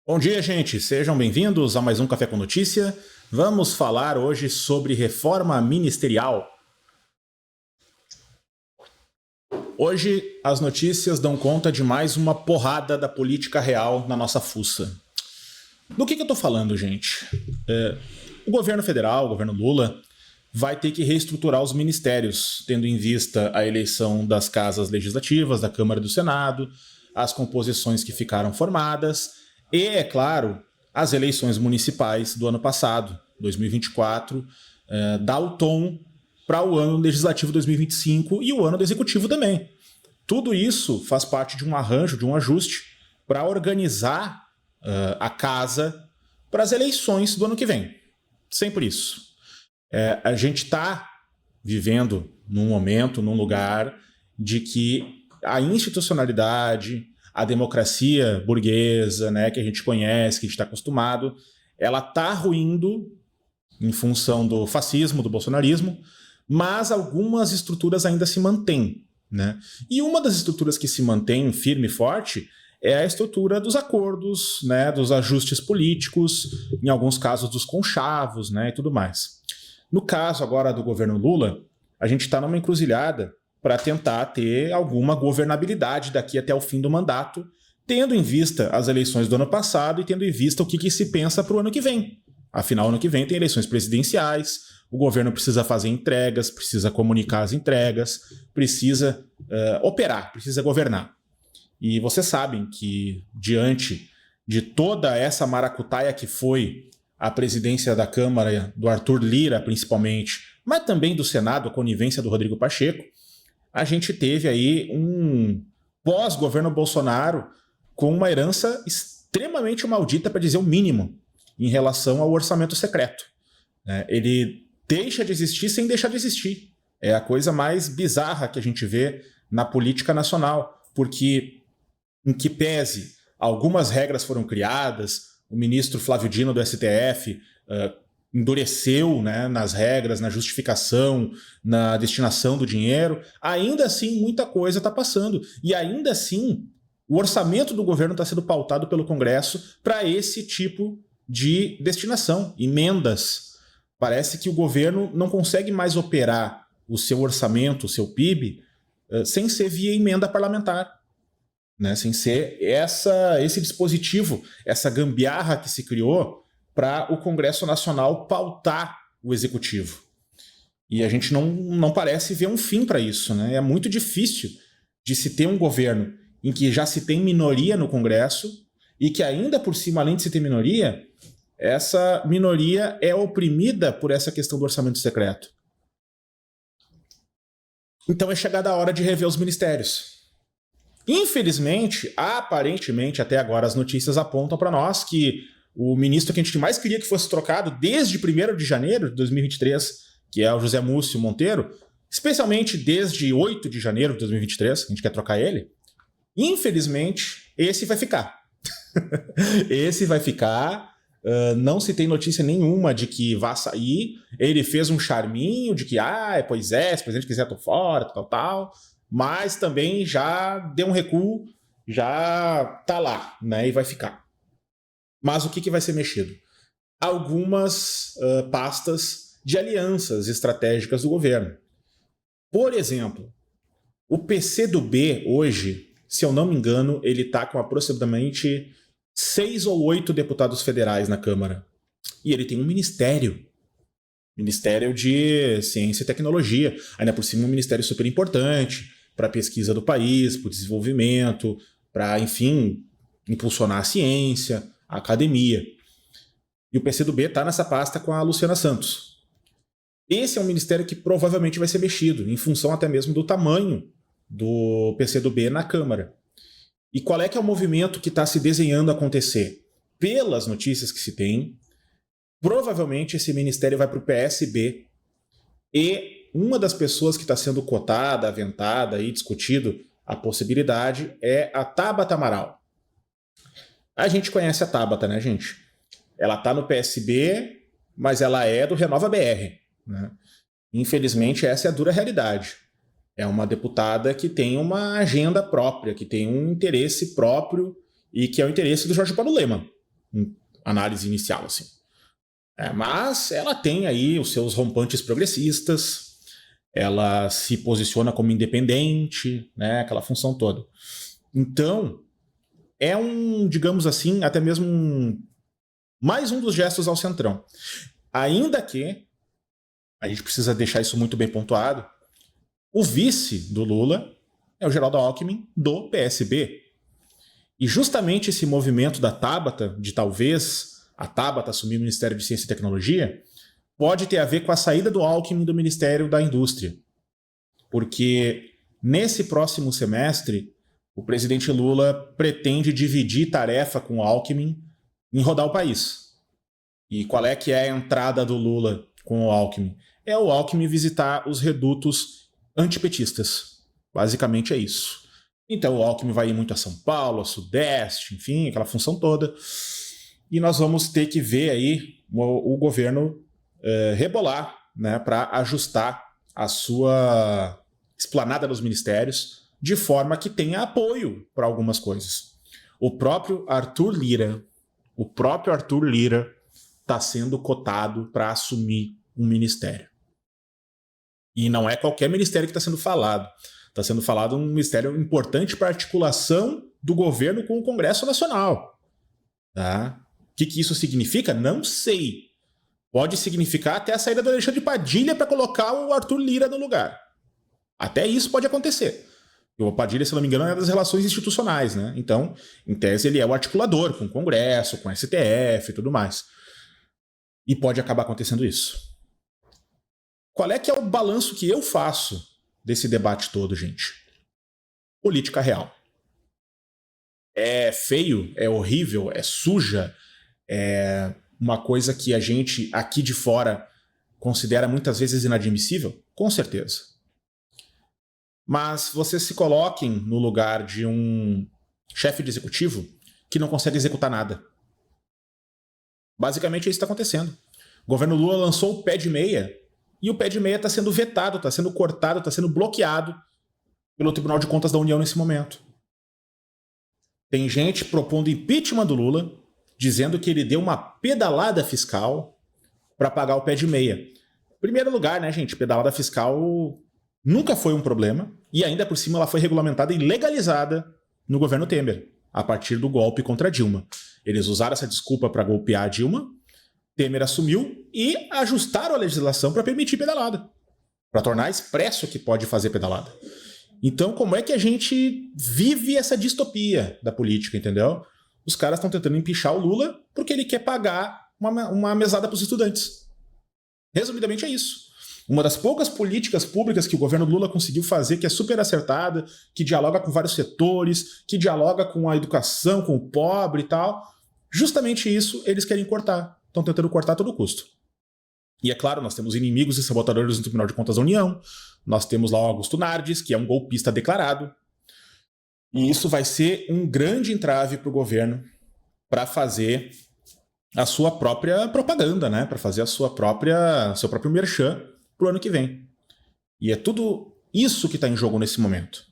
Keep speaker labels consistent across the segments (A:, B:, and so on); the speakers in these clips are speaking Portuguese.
A: Bom dia, gente. Sejam bem-vindos a mais um Café com Notícia. Vamos falar hoje sobre reforma ministerial. Hoje, as notícias dão conta de mais uma porrada da política real na nossa fuça. Do que eu tô falando, gente? O governo federal, o governo Lula, vai ter que reestruturar os ministérios, tendo em vista a eleição das casas legislativas, da Câmara e do Senado, as composições que ficaram formadas e, é claro, as eleições municipais do ano passado, 2024, dá o tom para o ano legislativo 2025 e o ano do executivo também. Tudo isso faz parte de um arranjo, de um ajuste para organizar a casa para as eleições do ano que vem. Sempre isso. A gente está vivendo num momento, num lugar de que a institucionalidade, a democracia burguesa, né, que a gente conhece, que a gente está acostumado, ela está ruindo em função do fascismo, do bolsonarismo, mas algumas estruturas ainda se mantêm, né? E uma das estruturas que se mantém firme e forte é a estrutura dos acordos, né, dos ajustes políticos, em alguns casos dos conchavos, né, e tudo mais. No caso agora do governo Lula, a gente está numa encruzilhada para tentar ter alguma governabilidade daqui até o fim do mandato, tendo em vista as eleições do ano passado e tendo em vista o que se pensa para o ano que vem. Afinal, ano que vem tem eleições presidenciais, o governo precisa fazer entregas, precisa comunicar as entregas, precisa operar, precisa governar. E vocês sabem que, diante de toda essa maracutaia que foi a presidência da Câmara, do Arthur Lira principalmente, mas também do Senado, a conivência do Rodrigo Pacheco, a gente teve aí um pós-governo Bolsonaro com uma herança extremamente maldita, para dizer o mínimo, em relação ao orçamento secreto. Ele deixa de existir sem deixar de existir. É a coisa mais bizarra que a gente vê na política nacional, porque, em que pese algumas regras foram criadas, o ministro Flávio Dino do STF endureceu, né, nas regras, na justificação, na destinação do dinheiro, ainda assim muita coisa está passando. E ainda assim o orçamento do governo está sendo pautado pelo Congresso para esse tipo de destinação, emendas. Parece que o governo não consegue mais operar o seu orçamento, o seu PIB, sem ser via emenda parlamentar, né? Sem ser esse dispositivo, essa gambiarra que se criou para o Congresso Nacional pautar o Executivo. E a gente não parece ver um fim para isso, né? É muito difícil de se ter um governo em que já se tem minoria no Congresso e que ainda por cima, além de se ter minoria, essa minoria é oprimida por essa questão do orçamento secreto. Então é chegada a hora de rever os ministérios. Infelizmente, aparentemente, até agora as notícias apontam para nós que o ministro que a gente mais queria que fosse trocado desde 1º de janeiro de 2023, que é o José Múcio Monteiro, especialmente desde 8 de janeiro de 2023, a gente quer trocar ele, infelizmente, esse vai ficar. Esse vai ficar, não se tem notícia nenhuma de que vá sair, ele fez um charminho de que, pois é, se o presidente quiser, tô fora, tal, mas também já deu um recuo, já tá lá, né, e vai ficar. Mas o que vai ser mexido? Algumas pastas de alianças estratégicas do governo. Por exemplo, o PCdoB hoje, se eu não me engano, ele está com aproximadamente 6 ou 8 deputados federais na Câmara. E ele tem um ministério. Ministério de Ciência e Tecnologia. Ainda por cima, um ministério super importante para a pesquisa do país, para o desenvolvimento, para, enfim, impulsionar a ciência, a academia. E o PCdoB está nessa pasta com a Luciana Santos. Esse é um ministério que provavelmente vai ser mexido, em função até mesmo do tamanho do PCdoB na Câmara. E qual é que é o movimento que está se desenhando acontecer? Pelas notícias que se tem, provavelmente esse ministério vai para o PSB. E uma das pessoas que está sendo cotada, aventada e discutido a possibilidade é a Tabata Amaral. A gente conhece a Tabata, né, gente? Ela tá no PSB, mas ela é do Renova BR, né? Infelizmente, essa é a dura realidade. É uma deputada que tem uma agenda própria, que tem um interesse próprio e que é o interesse do Jorge Paulo Lemann. análise inicial, assim. Mas ela tem aí os seus rompantes progressistas, ela se posiciona como independente, né, aquela função toda. Então, é digamos assim, até mesmo mais um dos gestos ao Centrão. Ainda que, a gente precisa deixar isso muito bem pontuado, o vice do Lula é o Geraldo Alckmin, do PSB. E justamente esse movimento da Tabata, de talvez a Tabata assumir o Ministério de Ciência e Tecnologia, pode ter a ver com a saída do Alckmin do Ministério da Indústria. Porque nesse próximo semestre, o presidente Lula pretende dividir tarefa com o Alckmin em rodar o país. E qual é que é a entrada do Lula com o Alckmin? É o Alckmin visitar os redutos antipetistas. Basicamente é isso. Então o Alckmin vai ir muito a São Paulo, a Sudeste, enfim, aquela função toda. E nós vamos ter que ver aí o governo rebolar, né, para ajustar a sua esplanada nos ministérios de forma que tenha apoio para algumas coisas. O próprio Arthur Lira está sendo cotado para assumir um ministério. E não é qualquer ministério que está sendo falado. Está sendo falado um ministério importante para a articulação do governo com o Congresso Nacional. Tá? O que isso significa? Não sei. Pode significar até a saída do Alexandre Padilha para colocar o Arthur Lira no lugar. Até isso pode acontecer. O Padilha, se não me engano, é das relações institucionais, né? Então, em tese, ele é o articulador com o Congresso, com o STF e tudo mais. E pode acabar acontecendo isso. Qual é que é o balanço que eu faço desse debate todo, gente? Política real. É feio, é horrível, é suja, é uma coisa que a gente aqui de fora considera muitas vezes inadmissível? Com certeza. Mas vocês se coloquem no lugar de um chefe de executivo que não consegue executar nada. Basicamente é isso que está acontecendo. O governo Lula lançou o pé de meia e o pé de meia está sendo vetado, está sendo cortado, está sendo bloqueado pelo Tribunal de Contas da União nesse momento. Tem gente propondo impeachment do Lula, dizendo que ele deu uma pedalada fiscal para pagar o pé de meia. Em primeiro lugar, né, gente, pedalada fiscal nunca foi um problema e ainda por cima ela foi regulamentada e legalizada no governo Temer, a partir do golpe contra Dilma. Eles usaram essa desculpa para golpear a Dilma, Temer assumiu e ajustaram a legislação para permitir pedalada, para tornar expresso que pode fazer pedalada. Então, como é que a gente vive essa distopia da política, entendeu? Os caras estão tentando empichar o Lula porque ele quer pagar uma mesada para os estudantes. Resumidamente é isso. Uma das poucas políticas públicas que o governo Lula conseguiu fazer, que é super acertada, que dialoga com vários setores, que dialoga com a educação, com o pobre e tal, justamente isso eles querem cortar. Estão tentando cortar a todo custo. E é claro, nós temos inimigos e sabotadores no Tribunal de Contas da União, nós temos lá o Augusto Nardes, que é um golpista declarado, e isso vai ser um grande entrave para o governo para fazer a sua própria propaganda, né? Para fazer seu próprio merchan para o ano que vem. E é tudo isso que está em jogo nesse momento.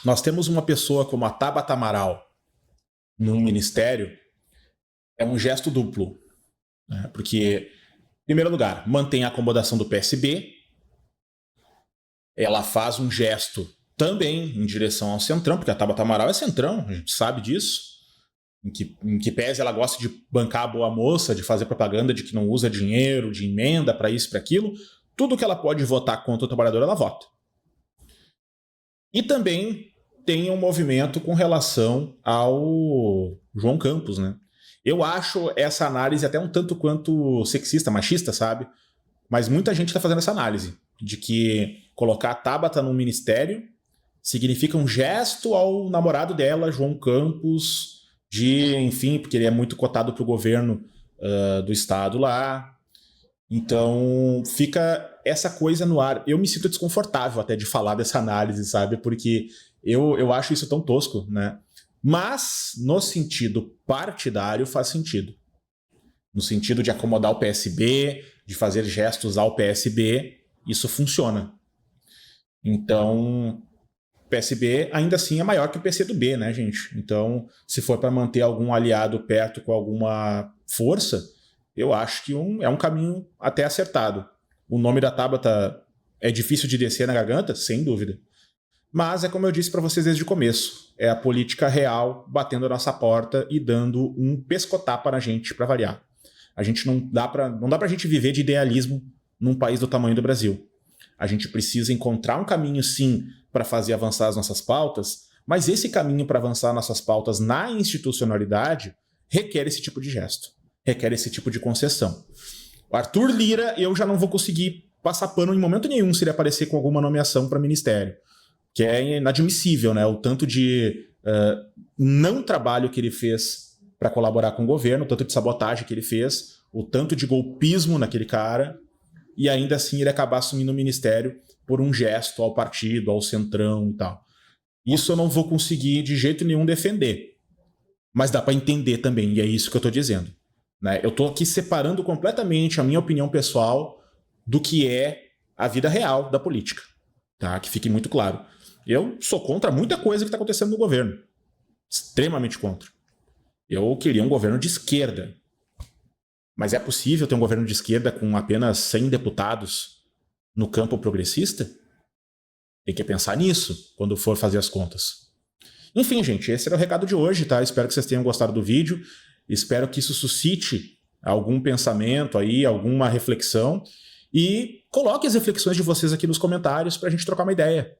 A: Nós temos uma pessoa como a Tabata Amaral num ministério, é um gesto duplo. Né? Porque, em primeiro lugar, mantém a acomodação do PSB, ela faz um gesto também em direção ao Centrão, porque a Tabata Amaral é Centrão, a gente sabe disso, em que pese ela gosta de bancar a boa moça, de fazer propaganda de que não usa dinheiro, de emenda para isso, para aquilo, tudo que ela pode votar contra o trabalhador, ela vota. E também tem um movimento com relação ao João Campos, né? Eu acho essa análise até um tanto quanto sexista, machista, sabe? Mas muita gente está fazendo essa análise de que colocar a Tabata num ministério significa um gesto ao namorado dela, João Campos, enfim, porque ele é muito cotado para o governo do estado lá. Então fica essa coisa no ar. Eu me sinto desconfortável até de falar dessa análise, sabe? Porque eu acho isso tão tosco, né? Mas, no sentido partidário, faz sentido. No sentido de acomodar o PSB, de fazer gestos ao PSB, isso funciona. Então, PSB ainda assim é maior que o PCdoB, né, gente? Então, se for para manter algum aliado perto com alguma força, eu acho que é um caminho até acertado. O nome da Tabata é difícil de descer na garganta? Sem dúvida. Mas é como eu disse para vocês desde o começo, é a política real batendo a nossa porta e dando um pescotapa na gente para variar. A gente não dá pra gente viver de idealismo num país do tamanho do Brasil. A gente precisa encontrar um caminho, sim, para fazer avançar as nossas pautas, mas esse caminho para avançar nossas pautas na institucionalidade requer esse tipo de gesto, requer esse tipo de concessão. O Arthur Lira, eu já não vou conseguir passar pano em momento nenhum se ele aparecer com alguma nomeação para ministério, que é inadmissível, né? O tanto de não trabalho que ele fez para colaborar com o governo, o tanto de sabotagem que ele fez, o tanto de golpismo naquele cara, e ainda assim ele acabar assumindo o ministério por um gesto ao partido, ao centrão e tal. Isso eu não vou conseguir de jeito nenhum defender, mas dá para entender também, e é isso que eu estou dizendo. Né? Eu estou aqui separando completamente a minha opinião pessoal do que é a vida real da política. Tá? Que fique muito claro. Eu sou contra muita coisa que está acontecendo no governo. Extremamente contra. Eu queria um governo de esquerda. Mas é possível ter um governo de esquerda com apenas 100 deputados no campo progressista? Tem que pensar nisso quando for fazer as contas. Enfim, gente, esse era o recado de hoje, tá? Espero que vocês tenham gostado do vídeo. Espero que isso suscite algum pensamento aí, alguma reflexão. E coloque as reflexões de vocês aqui nos comentários para a gente trocar uma ideia.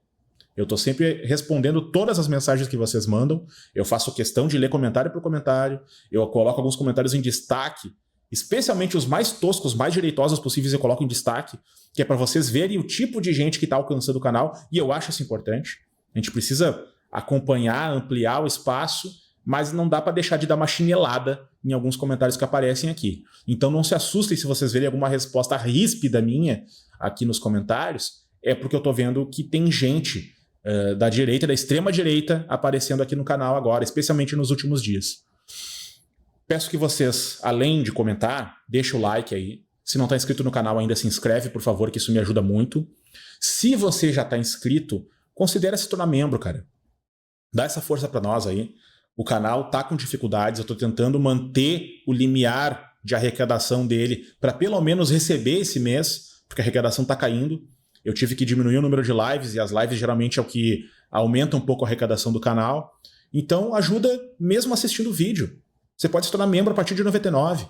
A: Eu estou sempre respondendo todas as mensagens que vocês mandam. Eu faço questão de ler comentário por comentário. Eu coloco alguns comentários em destaque, especialmente os mais toscos, mais direitosos possíveis eu coloco em destaque, que é para vocês verem o tipo de gente que está alcançando o canal, e eu acho isso importante. A gente precisa acompanhar, ampliar o espaço, mas não dá para deixar de dar uma chinelada em alguns comentários que aparecem aqui. Então não se assustem se vocês verem alguma resposta ríspida minha aqui nos comentários, é porque eu estou vendo que tem gente da direita, da extrema direita, aparecendo aqui no canal agora, especialmente nos últimos dias. Peço que vocês, além de comentar, deixem o like aí. Se não está inscrito no canal ainda, se inscreve, por favor, que isso me ajuda muito. Se você já está inscrito, considere se tornar membro, cara. Dá essa força para nós aí. O canal tá com dificuldades, eu estou tentando manter o limiar de arrecadação dele para pelo menos receber esse mês, porque a arrecadação está caindo. Eu tive que diminuir o número de lives, e as lives geralmente é o que aumenta um pouco a arrecadação do canal. Então ajuda mesmo assistindo o vídeo. Você pode se tornar membro a partir de R$ 99.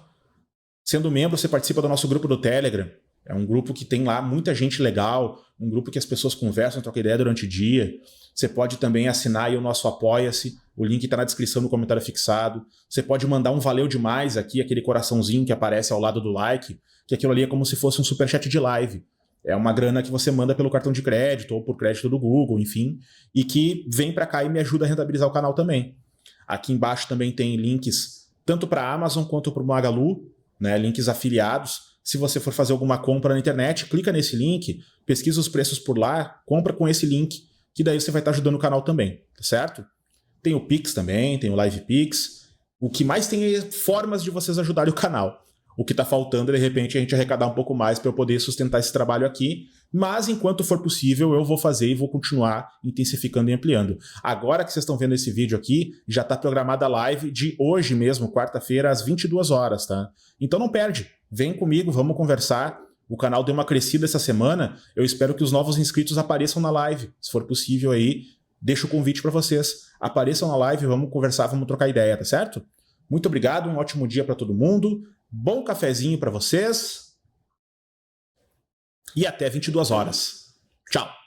A: Sendo membro, você participa do nosso grupo do Telegram. É um grupo que tem lá muita gente legal, um grupo que as pessoas conversam, trocam ideia durante o dia. Você pode também assinar aí o nosso Apoia-se, o link está na descrição no comentário fixado. Você pode mandar um valeu demais aqui, aquele coraçãozinho que aparece ao lado do like, que aquilo ali é como se fosse um superchat de live. É uma grana que você manda pelo cartão de crédito ou por crédito do Google, enfim, e que vem para cá e me ajuda a rentabilizar o canal também. Aqui embaixo também tem links tanto para a Amazon quanto para o Magalu, né, links afiliados. Se você for fazer alguma compra na internet, clica nesse link, pesquisa os preços por lá, compra com esse link, que daí você vai estar ajudando o canal também, tá certo? Tem o Pix também, tem o Live Pix. O que mais tem é formas de vocês ajudarem o canal. O que está faltando, de repente, é a gente arrecadar um pouco mais para eu poder sustentar esse trabalho aqui. Mas, enquanto for possível, eu vou fazer e vou continuar intensificando e ampliando. Agora que vocês estão vendo esse vídeo aqui, já está programada a live de hoje mesmo, quarta-feira, às 22 horas, tá? Então não perde. Vem comigo, vamos conversar. O canal deu uma crescida essa semana. Eu espero que os novos inscritos apareçam na live. Se for possível aí, deixo o convite para vocês. Apareçam na live, vamos conversar, vamos trocar ideia, tá certo? Muito obrigado, um ótimo dia para todo mundo. Bom cafezinho para vocês. E até 22 horas. Tchau.